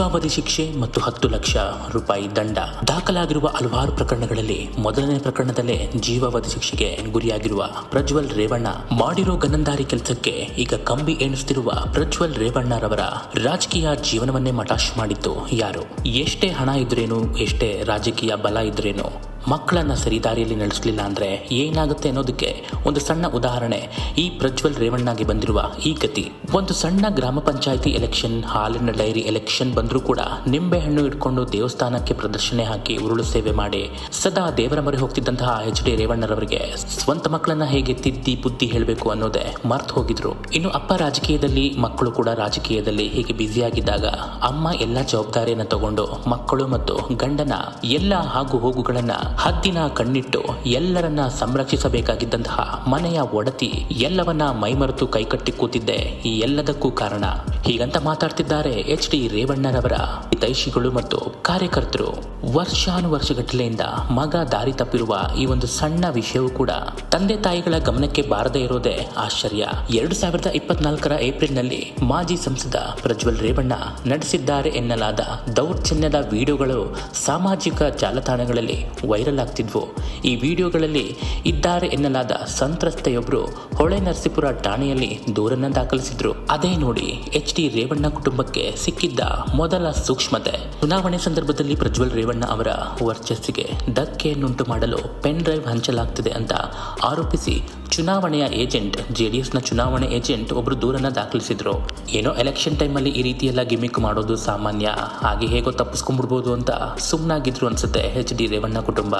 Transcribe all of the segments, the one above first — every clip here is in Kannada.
ಜೀವಾವಧಿ ಶಿಕ್ಷೆ ಮತ್ತು 10 ಲಕ್ಷ ರೂಪಾಯಿ ದಂಡ. ದಾಖಲಾಗಿರುವ ಹಲವಾರು ಪ್ರಕರಣಗಳಲ್ಲಿ ಮೊದಲನೇ ಪ್ರಕರಣದಲ್ಲೇ ಜೀವಾವಧಿ ಶಿಕ್ಷೆಗೆ ಗುರಿಯಾಗಿರುವ ಪ್ರಜ್ವಲ್ ರೇವಣ್ಣ ಮಾಡಿರೋ ಗನಂದಾರಿ ಕೆಲಸಕ್ಕೆ ಈಗ ಕಂಬಿ ಎಣಿಸುತ್ತಿರುವ ಪ್ರಜ್ವಲ್ ರೇವಣ್ಣರವರ ರಾಜಕೀಯ ಜೀವನವನ್ನೇ ಮಟಾಶ್ ಮಾಡಿತ್ತು ಯಾರು? ಎಷ್ಟೇ ಹಣ ಇದ್ರೇನು, ಎಷ್ಟೇ ರಾಜಕೀಯ ಬಲ ಇದ್ರೇನು, ಮಕ್ಕಳನ್ನ ಸರಿದಾರಿಯಲ್ಲಿ ನಡೆಸಲಿಲ್ಲ ಅಂದ್ರೆ ಏನಾಗುತ್ತೆ ಅನ್ನೋದಕ್ಕೆ ಒಂದು ಸಣ್ಣ ಉದಾಹರಣೆ ಈ ಪ್ರಜ್ವಲ್ ರೇವಣ್ಣಗೆ ಬಂದಿರುವ ಈ ಗತಿ. ಒಂದು ಸಣ್ಣ ಗ್ರಾಮ ಪಂಚಾಯಿತಿ ಎಲೆಕ್ಷನ್, ಹಾಲಿನ ಡೈರಿ ಎಲೆಕ್ಷನ್ ಬಂದ್ರೂ ಕೂಡ ನಿಂಬೆ ಹಣ್ಣು ಇಟ್ಕೊಂಡು ದೇವಸ್ಥಾನಕ್ಕೆ ಪ್ರದರ್ಶನ ಹಾಕಿ ಉರುಳು ಸೇವೆ ಮಾಡಿ ಸದಾ ದೇವರ ಮೊರೆ ಹೋಗ್ತಿದ್ದಂತಹ ಎಚ್ ಡಿ ರೇವಣ್ಣರವರಿಗೆ ಸ್ವಂತ ಮಕ್ಕಳನ್ನ ಹೇಗೆ ತಿದ್ದಿ ಬುದ್ಧಿ ಹೇಳಬೇಕು ಅನ್ನೋದೇ ಮರ್ತು ಹೋಗಿದ್ರು. ಇನ್ನು ಅಪ್ಪ ರಾಜಕೀಯದಲ್ಲಿ, ಮಕ್ಕಳು ಕೂಡ ರಾಜಕೀಯದಲ್ಲಿ ಹೀಗೆ ಬ್ಯುಸಿಯಾಗಿದ್ದಾಗ ಅಮ್ಮ ಎಲ್ಲ ಜವಾಬ್ದಾರಿಯನ್ನ ತಗೊಂಡು ಮಕ್ಕಳು ಮತ್ತು ಗಂಡನ ಎಲ್ಲ ಹಾಗೂ ಹೋಗುಗಳನ್ನ ಹದ್ದಿನ ಕಣ್ಣಿಟ್ಟು ಎಲ್ಲರನ್ನ ಸಂರಕ್ಷಿಸಬೇಕಾಗಿದ್ದಂತಹ ಮನೆಯ ಒಡತಿ ಎಲ್ಲವನ್ನ ಮೈಮರೆತು ಕೈಕಟ್ಟಿ ಕೂತಿದ್ದೆ ಈ ಎಲ್ಲದಕ್ಕೂ ಕಾರಣ. ಹೀಗಂತ ಮಾತಾಡ್ತಿದ್ದಾರೆ ಎಚ್ ಡಿ ರೇವಣ್ಣರವರ ಹಿತೈಷಿಗಳು ಮತ್ತು ಕಾರ್ಯಕರ್ತರು. ವರ್ಷಾನುವರ್ಷಗಟ್ಟಲೆಯಿಂದ ಮಗ ದಾರಿ ತಪ್ಪಿರುವ ಈ ಒಂದು ಸಣ್ಣ ವಿಷಯವೂ ಕೂಡ ತಂದೆ ತಾಯಿಗಳ ಗಮನಕ್ಕೆ ಬಾರದೇ ಇರೋದೇ ಆಶ್ಚರ್ಯ. 2024 ಏಪ್ರಿಲ್ನಲ್ಲಿ ಮಾಜಿ ಸಂಸದ ಪ್ರಜ್ವಲ್ ರೇವಣ್ಣ ನಡೆಸಿದ್ದಾರೆ ಎನ್ನಲಾದ ದೌರ್ಜನ್ಯದ ವಿಡಿಯೋಗಳು ಸಾಮಾಜಿಕ ಜಾಲತಾಣಗಳಲ್ಲಿ ವೈರಲ್ ಆಗ್ತಿದ್ವು. ಈ ವಿಡಿಯೋಗಳಲ್ಲಿ ಇದ್ದಾರೆ ಎನ್ನಲಾದ ಸಂತ್ರಸ್ತೆಯೊಬ್ಬರು ಹೊಳೆ ನರಸೀಪುರ ಠಾಣೆಯಲ್ಲಿ ದೂರನ್ನ ದಾಖಲಿಸಿದ್ರು. ಅದೇ ನೋಡಿ ಎಚ್ ಡಿ ರೇವಣ್ಣ ಕುಟುಂಬಕ್ಕೆ ಸಿಕ್ಕಿದ್ದ ಮೊದಲ ಸೂಕ್ಷ್ಮತೆ. ಚುನಾವಣೆ ಸಂದರ್ಭದಲ್ಲಿ ಪ್ರಜ್ವಲ್ ರೇವಣ್ಣ ಅವರ ವರ್ಚಸ್ಸಿಗೆ ಧಕ್ಕೆಯನ್ನುಂಟು ಮಾಡಲು ಪೆನ್ ಡ್ರೈವ್ ಹಂಚಲಾಗ್ತಿದೆ ಅಂತ ಆರೋಪಿಸಿ ಚುನಾವಣೆಯ ಏಜೆಂಟ್, ಜೆಡಿಎಸ್ ನ ಚುನಾವಣೆ ಏಜೆಂಟ್ ಒಬ್ರು ದೂರನ್ನ ದಾಖಲಿಸಿದ್ರು. ಏನೋ ಎಲೆಕ್ಷನ್ ಟೈಮಲ್ಲಿ ಈ ರೀತಿ ಎಲ್ಲ ಗಿಮಿಕ್ ಮಾಡೋದು ಸಾಮಾನ್ಯ, ಹಾಗೆ ಹೇಗೋ ತಪ್ಪಿಸ್ಕೊಂಡ್ಬಿಡ್ಬೋದು ಅಂತ ಸುಮ್ಮನಾಗಿದ್ರು ಅನ್ಸುತ್ತೆ ಎಚ್ ಡಿ ರೇವಣ್ಣ ಕುಟುಂಬ.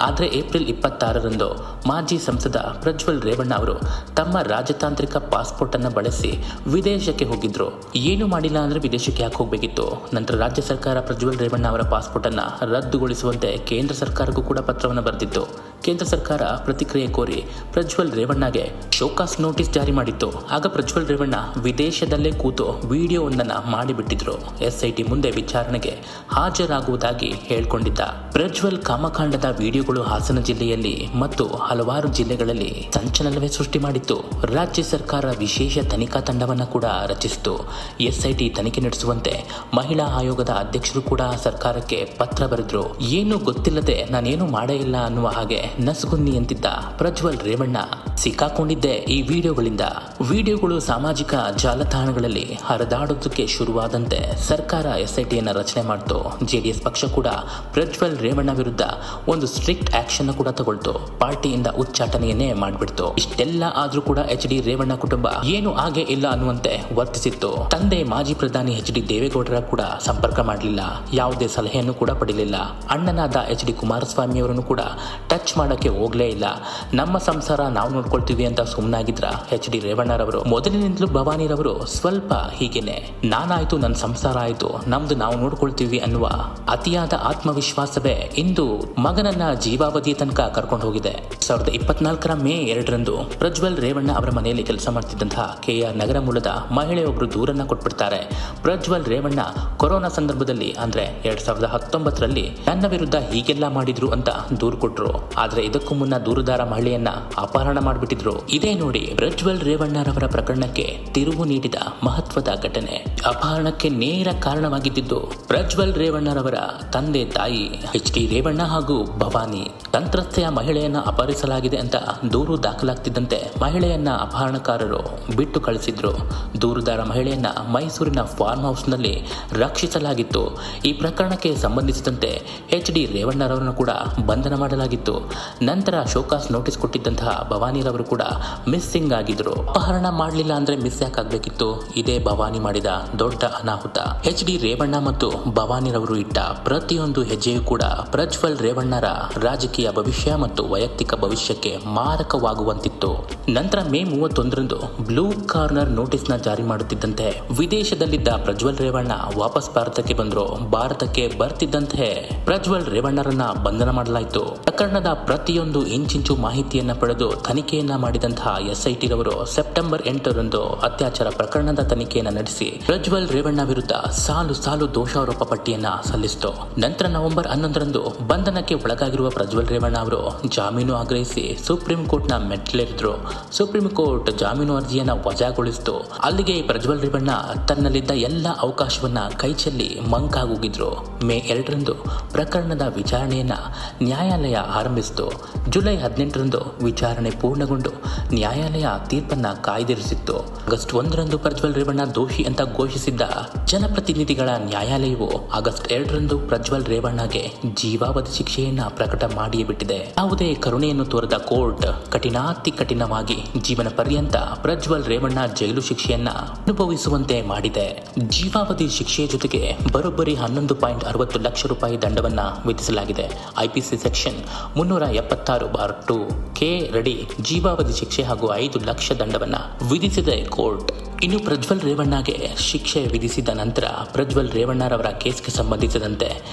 ಆದರೆ ಏಪ್ರಿಲ್ 26ರಂದು ಮಾಜಿ ಸಂಸದ ಪ್ರಜ್ವಲ್ ರೇವಣ್ಣ ಅವರು ತಮ್ಮ ರಾಜತಾಂತ್ರಿಕ ಪಾಸ್ಪೋರ್ಟ್ ಅನ್ನು ಬಳಸಿ ವಿದೇಶಕ್ಕೆ ಹೋಗಿದ್ರು. ಏನು ಮಾಡಿಲ್ಲ ಅಂದ್ರೆ ವಿದೇಶಕ್ಕೆ ಯಾಕೆ ಹೋಗಬೇಕಿತ್ತು? ನಂತರ ರಾಜ್ಯ ಸರ್ಕಾರ ಪ್ರಜ್ವಲ್ ರೇವಣ್ಣ ಅವರ ಪಾಸ್ಪೋರ್ಟ್ ಅನ್ನ ರದ್ದುಗೊಳಿಸುವಂತೆ ಕೇಂದ್ರ ಸರ್ಕಾರಕ್ಕೂ ಕೂಡ ಪತ್ರವನ್ನು ಬರೆದಿತ್ತು. ಕೇಂದ್ರ ಸರ್ಕಾರ ಪ್ರತಿಕ್ರಿಯೆ ಕೋರಿ ಪ್ರಜ್ವಲ್ ರೇವಣ್ಣಗೆ ಶೋಕಾಸ್ ನೋಟಿಸ್ ಜಾರಿ ಮಾಡಿತ್ತು. ಆಗ ಪ್ರಜ್ವಲ್ ರೇವಣ್ಣ ವಿದೇಶದಲ್ಲೇ ಕೂತು ವಿಡಿಯೋ ಒಂದನ್ನ ಮಾಡಿಬಿಟ್ಟಿದ್ರು. SIT ಮುಂದೆ ವಿಚಾರಣೆಗೆ ಹಾಜರಾಗುವುದಾಗಿ ಹೇಳ್ಕೊಂಡಿದ್ದ ಪ್ರಜ್ವಲ್ ಕಾಮಕಾಂಡದ ವಿಡಿಯೋಗಳು ಹಾಸನ ಜಿಲ್ಲೆಯಲ್ಲಿ ಮತ್ತು ಹಲವಾರು ಜಿಲ್ಲೆಗಳಲ್ಲಿ ಸಂಚಲನವೇ ಸೃಷ್ಟಿ ಮಾಡಿತ್ತು. ರಾಜ್ಯ ಸರ್ಕಾರ ವಿಶೇಷ ತನಿಖಾ ತಂಡವನ್ನ ಕೂಡ ರಚಿಸಿತು. SIT ತನಿಖೆ ನಡೆಸುವಂತೆ ಮಹಿಳಾ ಆಯೋಗದ ಅಧ್ಯಕ್ಷರು ಕೂಡ ಸರ್ಕಾರಕ್ಕೆ ಪತ್ರ ಬರೆದ್ರು. ಏನು ಗೊತ್ತಿಲ್ಲದೆ ನಾನೇನು ಮಾಡೇ ಇಲ್ಲ ಅನ್ನುವ ಹಾಗೆ ನಸುಗುನ್ನಿ ಅಂತಿದ್ದ ಪ್ರಜ್ವಲ್ ರೇವಣ್ಣ ಸಿಕ್ಕಾಕೊಂಡಿದ್ದೆ ಈ ವಿಡಿಯೋಗಳಿಂದ. ವಿಡಿಯೋಗಳು ಸಾಮಾಜಿಕ ಜಾಲತಾಣಗಳಲ್ಲಿ ಹರಿದಾಡೋದಕ್ಕೆ ಶುರುವಾದಂತೆ ಸರ್ಕಾರ SITಯನ್ನ ರಚನೆ ಮಾಡ್ತು. JDS ಪಕ್ಷ ಕೂಡ ಪ್ರಜ್ವಲ್ ರೇವಣ್ಣ ವಿರುದ್ಧ ಒಂದು ಸ್ಟ್ರಿಕ್ಟ್ ಆಕ್ಷನ್ ಕೂಡ ತಗೊಳ್ತು. ಪಾರ್ಟಿಯಿಂದ ಉಚ್ಚಾಟನೆಯನ್ನೇ ಮಾಡ್ಬಿಡ್ತು. ಇಷ್ಟೆಲ್ಲ ಆದ್ರೂ ಕೂಡ ಎಚ್ ಡಿ ರೇವಣ್ಣ ಕುಟುಂಬ ಏನು ಹಾಗೆ ಇಲ್ಲ ಅನ್ನುವಂತೆ ವರ್ತಿಸಿತ್ತು. ತಂದೆ ಮಾಜಿ ಪ್ರಧಾನಿ HD ದೇವೇಗೌಡರ ಕೂಡ ಸಂಪರ್ಕ ಮಾಡಲಿಲ್ಲ, ಯಾವುದೇ ಸಲಹೆಯನ್ನು ಕೂಡ ಪಡೆಯಲಿಲ್ಲ. ಅಣ್ಣನಾದ HD ಕುಮಾರಸ್ವಾಮಿ ಅವರನ್ನು ಕೂಡ ಟಚ್ ಮಾಡಕ್ಕೆ ಹೋಗ್ಲೇ ಇಲ್ಲ. ನಮ್ಮ ಸಂಸಾರ ನಾವು ನೋಡ್ಕೊಳ್ತೀವಿ ಅಂತ ಸುಮ್ಮನಾಗಿದ್ರ ಎಚ್ ಡಿ ರೇವಣ್ಣರವರು. ಮೊದಲಿನಿಂದಲೂ ಭವಾನಿರವರು ಸ್ವಲ್ಪ ಹೀಗೇನೆ, ನಾನಾಯ್ತು, ನನ್ನ ಸಂಸಾರ ಆಯ್ತು, ನಮ್ದು ನಾವು ನೋಡ್ಕೊಳ್ತೀವಿ ಅನ್ನುವ ಅತಿಯಾದ ಆತ್ಮವಿಶ್ವಾಸವೇ ಇಂದು ಮಗನನ್ನ ಜೀವಾವಧಿಯ ತನಕ ಕರ್ಕೊಂಡು ಹೋಗಿದೆ. 2024 ಮೇ 2ರಂದು ಪ್ರಜ್ವಲ್ ರೇವಣ್ಣ ಅವರ ಮನೆಯಲ್ಲಿ ಕೆಲಸ ಮಾಡ್ತಿದ್ದಂತಹ KR ನಗರ ಮೂಲದ ಮಹಿಳೆಯೊಬ್ಬರು ದೂರನ್ನ ಕೊಟ್ಬಿಡ್ತಾರೆ. ಪ್ರಜ್ವಲ್ ರೇವಣ್ಣ ಕೊರೋನಾ ಸಂದರ್ಭದಲ್ಲಿ ಅಂದ್ರೆ 2019ರಲ್ಲಿ ನನ್ನ ವಿರುದ್ಧ ಹೀಗೆಲ್ಲ ಮಾಡಿದ್ರು ಅಂತ ದೂರು ಕೊಟ್ರು. ಆದ್ರೆ ಇದಕ್ಕೂ ಮುನ್ನ ದೂರುದಾರ ಮಹಿಳೆಯನ್ನ ಅಪಹರಣ ಮಾಡಿಬಿಟ್ಟಿದ್ರು. ಇದೇ ನೋಡಿ ಪ್ರಜ್ವಲ್ ರೇವಣ್ಣರವರ ಪ್ರಕರಣಕ್ಕೆ ತಿರುವು ನೀಡಿದ ಮಹತ್ವದ ಘಟನೆ. ಅಪಹರಣಕ್ಕೆ ನೇರ ಕಾರಣವಾಗಿದ್ದು ಪ್ರಜ್ವಲ್ ರೇವಣ್ಣರವರ ತಂದೆ ತಾಯಿ ಎಚ್ ಡಿ ರೇವಣ್ಣ ಹಾಗೂ ಭವಾನಿ. ಸಂತ್ರಸ್ತೆಯ ಮಹಿಳೆಯನ್ನ ಅಪಹರಿಸಲಾಗಿದೆ ಅಂತ ದೂರು ದಾಖಲಾಗ್ತಿದ್ದಂತೆ ಮಹಿಳೆಯನ್ನ ಅಪಹರಣಕಾರರು ಬಿಟ್ಟು ಕಳಿಸಿದ್ರು. ದೂರುದಾರ ಮಹಿಳೆಯನ್ನ ಮೈಸೂರಿನ ಫಾರ್ಮ್ ಹೌಸ್ ನಲ್ಲಿ ರಕ್ಷಿಸಲಾಗಿತ್ತು. ಈ ಪ್ರಕರಣಕ್ಕೆ ಸಂಬಂಧಿಸಿದಂತೆ ಎಚ್ ಡಿ ರೇವಣ್ಣರವರನ್ನು ಕೂಡ ಬಂಧನ ಮಾಡಲಾಗಿತ್ತು. ನಂತರ ಶೋಕಾಸ್ ನೋಟಿಸ್ ಕೊಟ್ಟಿದ್ದಂತಹ ಭವಾನಿರವರು ಕೂಡ ಮಿಸ್ಸಿಂಗ್ ಆಗಿದ್ರು. ಅಪಹರಣ ಮಾಡಲಿಲ್ಲ ಅಂದ್ರೆ ಮಿಸ್ ಯಾಕಾಗಬೇಕಿತ್ತು? ಇದೇ ಭವಾನಿ ಮಾಡಿದ ದೊಡ್ಡ ಅನಾಹುತ. ಎಚ್ ಡಿ ರೇವಣ್ಣ ಮತ್ತು ಭವಾನಿರವರು ಇಟ್ಟ ಪ್ರತಿಯೊಂದು ಹೆಜ್ಜೆಯೂ ಕೂಡ ಪ್ರಜ್ವಲ್ ರೇವಣ್ಣರ ರಾಜಕೀಯ ಭವಿಷ್ಯ ಮತ್ತು ವೈಯಕ್ತಿಕ ಭವಿಷ್ಯಕ್ಕೆ ಮಾರಕವಾಗುವಂತಿತ್ತು. ನಂತರ ಮೇ 31ರಂದು ಬ್ಲೂ ಕಾರ್ನರ್ ನೋಟಿಸ್ ನ ಜಾರಿ ಮಾಡುತ್ತಿದ್ದಂತೆ ವಿದೇಶದಲ್ಲಿದ್ದ ಪ್ರಜ್ವಲ್ ರೇವಣ್ಣ ವಾಪಸ್ ಭಾರತಕ್ಕೆ ಬಂದ್ರು. ಭಾರತಕ್ಕೆ ಬರ್ತಿದ್ದಂತೆ ಪ್ರಜ್ವಲ್ ರೇವಣ್ಣರನ್ನ ಬಂಧನ ಮಾಡಲಾಯಿತು. ಪ್ರಕರಣದ ಪ್ರತಿಯೊಂದು ಇಂಚಿಂಚು ಮಾಹಿತಿಯನ್ನ ಪಡೆದು ತನಿಖೆಯನ್ನ ಮಾಡಿದಂತಹ SIT ರವರು ಸೆಪ್ಟೆಂಬರ್ 8ರಂದು ಅತ್ಯಾಚಾರ ಪ್ರಕರಣದ ತನಿಖೆಯನ್ನ ನಡೆಸಿ ಪ್ರಜ್ವಲ್ ರೇವಣ್ಣ ವಿರುದ್ಧ ಸಾಲು ದೋಷಾರೋಪ ಪಟ್ಟಿಯನ್ನ ಸಲ್ಲಿಸಿತು. ನಂತರ ನವೆಂಬರ್ 11ರಂದು ಬಂಧನಕ್ಕೆ ಒಳಗಾಗಿರುವ ಪ್ರಜ್ವಲ್ ರೇವಣ್ಣ ಅವರು ಜಾಮೀನು ಆಗ್ರಹಿಸಿ ಸುಪ್ರೀಂ ಕೋರ್ಟ್ನ ಮೆಟ್ಟಿಲೇರಿದ್ರು. ಸುಪ್ರೀಂ ಕೋರ್ಟ್ ಜಾಮೀನು ಅರ್ಜಿಯನ್ನ ವಜಾಗೊಳಿಸಿತು. ಅಲ್ಲಿಗೆ ಪ್ರಜ್ವಲ್ ರೇವಣ್ಣ ತನ್ನಲ್ಲಿದ್ದ ಎಲ್ಲ ಅವಕಾಶವನ್ನ ಕೈಚೆಲ್ಲಿ ಮಂಕಾಗೋಗಿದ್ರು. ಮೇ 2ರಂದು ಪ್ರಕರಣದ ವಿಚಾರಣೆಯನ್ನ ನ್ಯಾಯಾಲಯ ಆರಂಭಿಸಿತು. ಜುಲೈ 18ರಂದು ವಿಚಾರಣೆ ಪೂರ್ಣಗೊಂಡು ನ್ಯಾಯಾಲಯ ತೀರ್ಪನ್ನ ಕಾಯ್ದಿರಿಸಿತ್ತು. ಆಗಸ್ಟ್ 1ರಂದು ಪ್ರಜ್ವಲ್ ರೇವಣ್ಣ ದೋಷಿ ಅಂತ ಘೋಷಿಸಿದ್ದ ಜನಪ್ರತಿನಿಧಿಗಳ ನ್ಯಾಯಾಲಯವು ಆಗಸ್ಟ್ 2ರಂದು ಪ್ರಜ್ವಲ್ ರೇವಣ್ಣಗೆ ಜೀವಾವಧಿ ಶಿಕ್ಷೆಯನ್ನ ಪ್ರಕಟ ಮಾಡಿಯೇ ಬಿಟ್ಟಿದೆ. ಯಾವುದೇ ಕರುಣೆಯನ್ನು ತೋರದ ಕೋರ್ಟ್ ಕಠಿಣಾತಿ ಕಠಿಣವಾಗಿ ಜೀವನ ಪರ್ಯಂತ ಪ್ರಜ್ವಲ್ ರೇವಣ್ಣ ಜೈಲು ಶಿಕ್ಷೆಯನ್ನ ಅನುಭವಿಸುವಂತೆ ಮಾಡಿದೆ. ಜೀವಾವಧಿ ಶಿಕ್ಷೆಯ ಜೊತೆಗೆ ಬರೋಬ್ಬರಿ 11.60 ಲಕ್ಷ ರೂಪಾಯಿ ದಂಡವನ್ನ ವಿಧಿಸಲಾಗಿದೆ. IPC ಸೆಕ್ಷನ್ 376/2 ಕೆ ರಡಿ ಜೀವಾವಧಿ ಶಿಕ್ಷೆ ಹಾಗೂ 5 ಲಕ್ಷ ದಂಡವನ್ನ ವಿಧಿಸಿದೆ ಕೋರ್ಟ್. ಇನ್ನು ಪ್ರಜ್ವಲ್ ರೇವಣ್ಣಗೆ ಶಿಕ್ಷೆ ವಿಧಿಸಿದ ನಂತರ ಪ್ರಜ್ವಲ್ ರೇವಣ್ಣರವರ ಕೇಸ್ಗೆ ಸಂಬಂಧಿಸಿದಂತೆ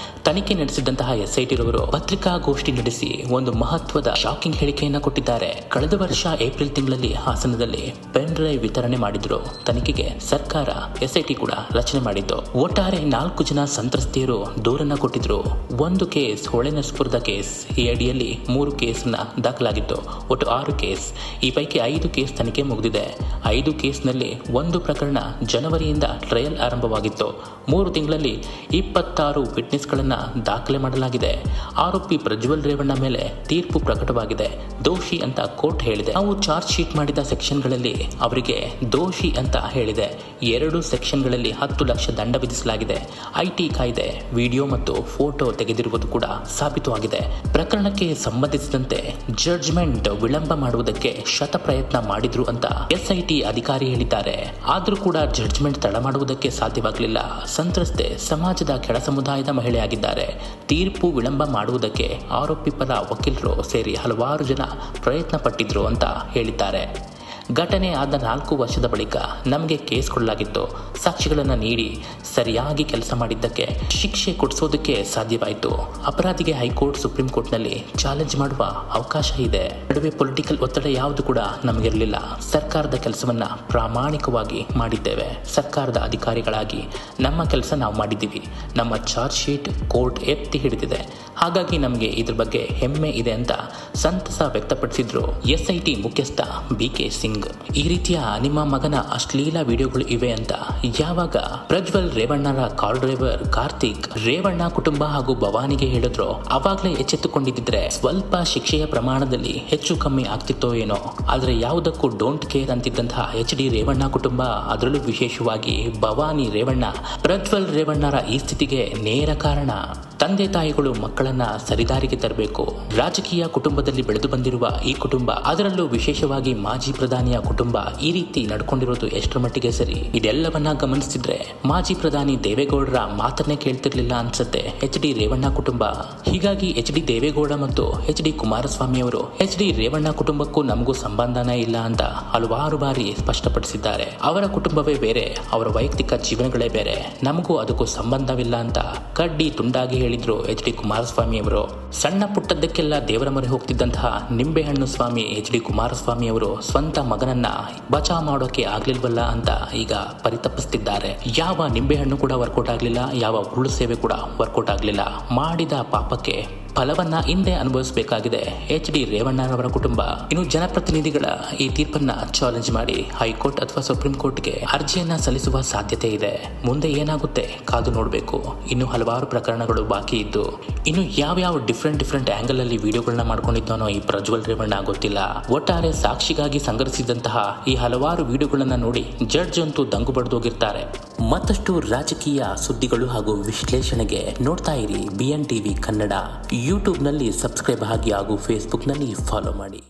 ತನಿಖೆ ನಡೆಸಿದಂತಹ SIT ರವರು ಪತ್ರಿಕಾಗೋಷ್ಠಿ ನಡೆಸಿ ಒಂದು ಮಹತ್ವದ ಶಾಕಿಂಗ್ ಹೇಳಿಕೆಯನ್ನ ಕೊಟ್ಟಿದ್ದಾರೆ. ಕಳೆದ ವರ್ಷ ಏಪ್ರಿಲ್ ತಿಂಗಳಲ್ಲಿ ಹಾಸನದಲ್ಲಿ ಪೆನ್ ಡ್ರೈವ್ ವಿತರಣೆ ಮಾಡಿದ್ರು. ತನಿಖೆಗೆ ಸರ್ಕಾರ SIT ಕೂಡ ರಚನೆ ಮಾಡಿದ್ದು. ಒಟ್ಟಾರೆ 4 ಜನ ಸಂತ್ರಸ್ತೆಯರು ದೂರನ್ನ ಕೊಟ್ಟಿದ್ರು. ಒಂದು ಕೇಸ್ ಹೊಳೆನರಸೀಪುರದ ಕೇಸ್. ಈ ಅಡಿಯಲ್ಲಿ 3 ಕೇಸ್ನ ದಾಖಲಾಗಿತ್ತು. ಒಟ್ಟು 6 ಕೇಸ್. ಈ ಪೈಕಿ 5 ಕೇಸ್ ತನಿಖೆ ಮುಗಿದಿದೆ. 5 ಕೇಸ್ನಲ್ಲಿ ಒಂದು ಪ್ರಕರಣ ಜನವರಿಯಿಂದ ಟ್ರಯಲ್ ಆರಂಭವಾಗಿತ್ತು. 3 ತಿಂಗಳಲ್ಲಿ 26 ವಿಟ್ನೆಸ್ಗಳನ್ನ ದಾಖಲೆ ಮಾಡಲಾಗಿದೆ. ಆರೋಪಿ ಪ್ರಜ್ವಲ್ ರೇವಣ್ಣ ಮೇಲೆ ತೀರ್ಪು ಪ್ರಕಟವಾಗಿದೆ. ದೋಷಿ ಅಂತ ಕೋರ್ಟ್ ಹೇಳಿದೆ. ನಾವು ಚಾರ್ಜ್ ಶೀಟ್ ಮಾಡಿದ ಸೆಕ್ಷನ್ಗಳಲ್ಲಿ ಅವರಿಗೆ ದೋಷಿ ಅಂತ ಹೇಳಿದೆ. 2 ಸೆಕ್ಷನ್ಗಳಲ್ಲಿ 10 ಲಕ್ಷ ದಂಡ ವಿಧಿಸಲಾಗಿದೆ. IT ಕಾಯ್ದೆ ವಿಡಿಯೋ ಮತ್ತು ಫೋಟೋ ತೆಗೆದಿರುವುದು ಕೂಡ ಸಾಬೀತುವಾಗಿದೆ. ಪ್ರಕರಣಕ್ಕೆ ಸಂಬಂಧಿಸಿದಂತೆ ಜಡ್ಜ್ಮೆಂಟ್ ವಿಳಂಬ ಮಾಡುವುದಕ್ಕೆ ಶತಪ್ರಯತ್ನ ಮಾಡಿದ್ರು ಅಂತ SIT ಅಧಿಕಾರಿ ಹೇಳಿದ್ದಾರೆ. ಆದ್ರೂ ಕೂಡ ಜಡ್ಜ್ಮೆಂಟ್ ತಡ ಮಾಡುವುದಕ್ಕೆ ಸಾಧ್ಯವಾಗಲಿಲ್ಲ. ಸಂತ್ರಸ್ತೆ ಸಮಾಜದ ಕೆಳ ಸಮುದಾಯದ ಮಹಿಳೆಯಾಗಿದ್ದಾರೆ. ತೀರ್ಪು ವಿಳಂಬ ಮಾಡುವುದಕ್ಕೆ ಆರೋಪಿ ಪರ ವಕೀಲರು ಸೇರಿ ಹಲವಾರು ಜನ ಪ್ರಯತ್ನ ಪಟ್ಟಿದ್ರು ಅಂತ ಹೇಳಿದ್ದಾರೆ. ಘಟನೆ ಆದ 4 ವರ್ಷದ ಬಳಿಕ ನಮಗೆ ಕೇಸ್ ಕೊಡಲಾಗಿತ್ತು. ಸಾಕ್ಷಿಗಳನ್ನು ನೀಡಿ ಸರಿಯಾಗಿ ಕೆಲಸ ಮಾಡಿದ್ದಕ್ಕೆ ಶಿಕ್ಷೆ ಕೊಡಿಸೋದಕ್ಕೆ ಸಾಧ್ಯವಾಯಿತು. ಅಪರಾಧಿಗೆ ಹೈಕೋರ್ಟ್ ಸುಪ್ರೀಂ ಕೋರ್ಟ್ನಲ್ಲಿ ಚಾಲೆಂಜ್ ಮಾಡುವ ಅವಕಾಶ ಇದೆ. ನಡುವೆ ಪೊಲಿಟಿಕಲ್ ಒತ್ತಡ ಯಾವುದು ಕೂಡ ನಮಗಿರಲಿಲ್ಲ. ಸರ್ಕಾರದ ಕೆಲಸವನ್ನ ಪ್ರಾಮಾಣಿಕವಾಗಿ ಮಾಡಿದ್ದೇವೆ. ಸರ್ಕಾರದ ಅಧಿಕಾರಿಗಳಾಗಿ ನಮ್ಮ ಕೆಲಸ ನಾವು ಮಾಡಿದ್ದೀವಿ. ನಮ್ಮ ಚಾರ್ಜ್ ಶೀಟ್ ಕೋರ್ಟ್ ಎತ್ತಿ ಹಿಡಿದಿದೆ. ಹಾಗಾಗಿ ನಮಗೆ ಇದ್ರ ಬಗ್ಗೆ ಹೆಮ್ಮೆ ಇದೆ ಅಂತ ಸಂತಸ ವ್ಯಕ್ತಪಡಿಸಿದ್ರು SIT ಮುಖ್ಯಸ್ಥ BK ಸಿಂಗ್. ಈ ರೀತಿಯ ನಿಮ್ಮ ಮಗನ ಅಶ್ಲೀಲ ವಿಡಿಯೋಗಳು ಇವೆ ಅಂತ ಯಾವಾಗ ಪ್ರಜ್ವಲ್ ರೇವಣ್ಣರ ಕಾರ್ ಡ್ರೈವರ್ ಕಾರ್ತಿಕ್ ರೇವಣ್ಣ ಕುಟುಂಬ ಹಾಗೂ ಭವಾನಿಗೆ ಹೇಳಿದ್ರು ಅವಾಗಲೇ ಎಚ್ಚೆತ್ತುಕೊಂಡಿದ್ದರೆ ಸ್ವಲ್ಪ ಶಿಕ್ಷೆಯ ಪ್ರಮಾಣದಲ್ಲಿ ಹೆಚ್ಚು ಕಮ್ಮಿ ಆಗ್ತಿತ್ತೋ ಏನೋ. ಆದ್ರೆ ಯಾವುದಕ್ಕೂ ಡೋಂಟ್ ಕೇರ್ ಅಂತಿದ್ದಂತಹ HD ರೇವಣ್ಣ ಕುಟುಂಬ, ಅದರಲ್ಲೂ ವಿಶೇಷವಾಗಿ ಭವಾನಿ ರೇವಣ್ಣ ಪ್ರಜ್ವಲ್ ರೇವಣ್ಣರ ಈ ಸ್ಥಿತಿಗೆ ನೇರ ಕಾರಣ. ತಂದೆ ತಾಯಿಗಳು ಮಕ್ಕಳನ್ನ ಸರಿದಾರಿಗೆ ತರಬೇಕು. ರಾಜಕೀಯ ಕುಟುಂಬದಲ್ಲಿ ಬೆಳೆದು ಬಂದಿರುವ ಈ ಕುಟುಂಬ, ಅದರಲ್ಲೂ ವಿಶೇಷವಾಗಿ ಮಾಜಿ ಪ್ರಧಾನಿಯ ಕುಟುಂಬ ಈ ರೀತಿ ನಡ್ಕೊಂಡಿರೋದು ಎಷ್ಟರ ಮಟ್ಟಿಗೆ ಸರಿ? ಇದೆಲ್ಲವನ್ನ ಗಮನಿಸಿದ್ರೆ ಮಾಜಿ ಪ್ರಧಾನಿ ದೇವೇಗೌಡರ ಮಾತನ್ನೇ ಕೇಳ್ತಿರ್ಲಿಲ್ಲ ಅನ್ಸುತ್ತೆ HD ರೇವಣ್ಣ ಕುಟುಂಬ. ಹೀಗಾಗಿ HD ದೇವೇಗೌಡ ಮತ್ತು HD ಕುಮಾರಸ್ವಾಮಿ ಅವರು HD ರೇವಣ್ಣ ಕುಟುಂಬಕ್ಕೂ ನಮಗೂ ಸಂಬಂಧನೇ ಇಲ್ಲ ಅಂತ ಹಲವಾರು ಬಾರಿ ಸ್ಪಷ್ಟಪಡಿಸಿದ್ದಾರೆ. ಅವರ ಕುಟುಂಬವೇ ಬೇರೆ, ಅವರ ವೈಯಕ್ತಿಕ ಜೀವನಗಳೇ ಬೇರೆ, ನಮಗೂ ಅದಕ್ಕೂ ಸಂಬಂಧವಿಲ್ಲ ಅಂತ ಕಡ್ಡಿ ತುಂಡಾಗಿ ಹೇಳಿದ್ರು HD ಕುಮಾರಸ್ವಾಮಿ ಅವರು. ಸಣ್ಣ ಪುಟ್ಟದ್ದಕ್ಕೆಲ್ಲ ದೇವರ ಮೊರೆ ಹೋಗ್ತಿದ್ದಂತಹ ನಿಂಬೆಹಣ್ಣು ಸ್ವಾಮಿ HD ಕುಮಾರಸ್ವಾಮಿ ಅವರು ಸ್ವಂತ ಮಗನನ್ನ ಬಚಾವ್ ಮಾಡೋಕೆ ಆಗ್ಲಿಲ್ವಲ್ಲ ಅಂತ ಈಗ ಪರಿತಪಿಸ್ತಿದ್ದಾರೆ. ಯಾವ ನಿಂಬೆಹಣ್ಣು ಕೂಡ ವರ್ಕೌಟ್ ಆಗ್ಲಿಲ್ಲ, ಯಾವ ಉರುಳು ಸೇವೆ ಕೂಡ ವರ್ಕೌಟ್ ಆಗ್ಲಿಲ್ಲ. ಮಾಡಿದ ಪಾಪಕ್ಕೆ ಫಲವನ್ನ ಹಿಂದೆ ಅನುಭವಿಸಬೇಕಾಗಿದೆ HD ರೇವಣ್ಣರವರ ಕುಟುಂಬ. ಇನ್ನು ಜನಪ್ರತಿನಿಧಿಗಳ ಈ ತೀರ್ಪನ್ನ ಚಾಲೆಂಜ್ ಮಾಡಿ ಹೈಕೋರ್ಟ್ ಅಥವಾ ಸುಪ್ರೀಂ ಕೋರ್ಟ್ಗೆ ಅರ್ಜಿಯನ್ನ ಸಲ್ಲಿಸುವ ಸಾಧ್ಯತೆ ಇದೆ. ಮುಂದೆ ಏನಾಗುತ್ತೆ ಕಾದು ನೋಡಬೇಕು. ಇನ್ನು ಹಲವಾರು ಪ್ರಕರಣಗಳು ಬಾಕಿ ಇದ್ದು ಇನ್ನು ಯಾವ ಡಿಫ್ರೆಂಟ್ ಆಂಗಲ್ ಅಲ್ಲಿ ವಿಡಿಯೋಗಳನ್ನ ಮಾಡ್ಕೊಂಡಿದ್ದಾನೋ ಈ ಪ್ರಜ್ವಲ್ ರೇವಣ್ಣ ಗೊತ್ತಿಲ್ಲ. ಒಟ್ಟಾರೆ ಸಾಕ್ಷಿಗಾಗಿ ಸಂಘಟಿಸಿದಂತಹ ಈ ಹಲವಾರು ವಿಡಿಯೋಗಳನ್ನ ನೋಡಿ ಜಡ್ಜ್ ಅಂತೂ ದಂಗು ಬಡ್ದೋಗಿರ್ತಾರೆ. ಮತ್ತಷ್ಟು ರಾಜಕೀಯ ಸುದ್ದಿಗಳು ಹಾಗೂ ವಿಶ್ಲೇಷಣೆಗೆ ನೋಡ್ತಾ ಇರಿ BN TV ಕನ್ನಡ. ಯೂಟ್ಯೂಬ್ನಲ್ಲಿ ಸಬ್ಸ್ಕ್ರೈಬ್ ಆಗಿ ಹಾಗೂ ಫೇಸ್ಬುಕ್ನಲ್ಲಿ ಫಾಲೋ ಮಾಡಿ.